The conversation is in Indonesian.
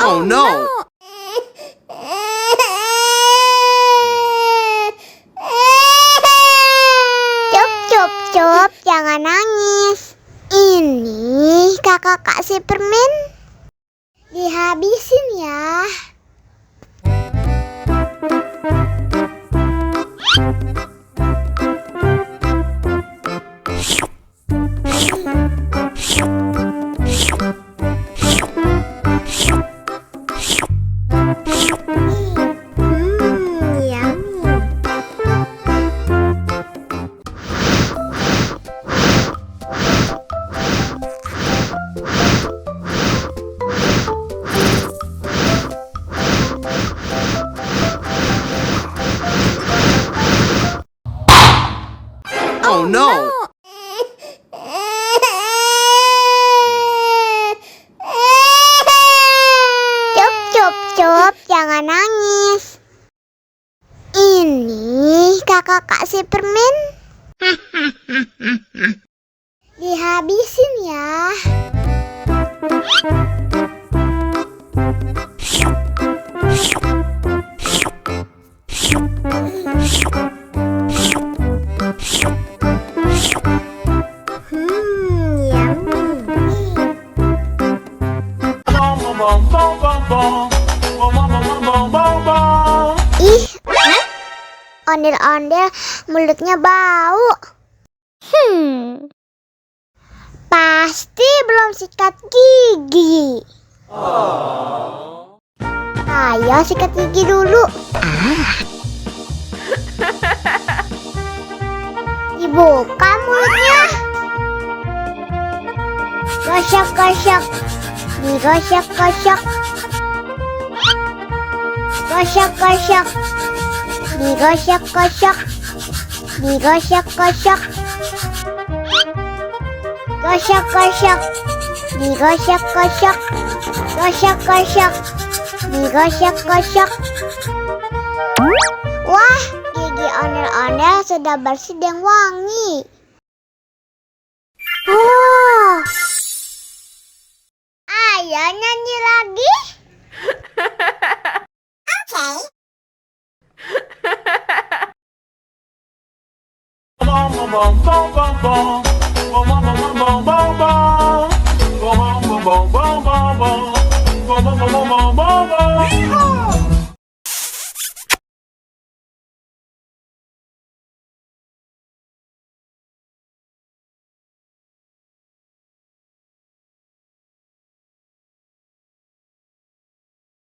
Oh no! Cup, jangan nangis. Ini kakak kasih permen. Dihabisin ya. Oh no! Cup, jangan nangis. Ini kakak kasih permen. Dihabisin ya. Ih, ondel-ondel mulutnya bau. Pasti belum sikat gigi. Ayo sikat gigi dulu. Dibuka mulutnya. Gosok-gosok. Digosok-gosok. Gosok-gosok. Digosok-gosok. Digosok-gosok. Gosok-gosok. Digosok-gosok. Gosok-gosok. Digosok-gosok. Wah, gigi ondel-ondel sudah bersih dan wangi. Oh. Ayo nyanyi lagi. Bom, bom, bom, bom, bom, bom, bom, bom, bom, bom, bom, bom, bom.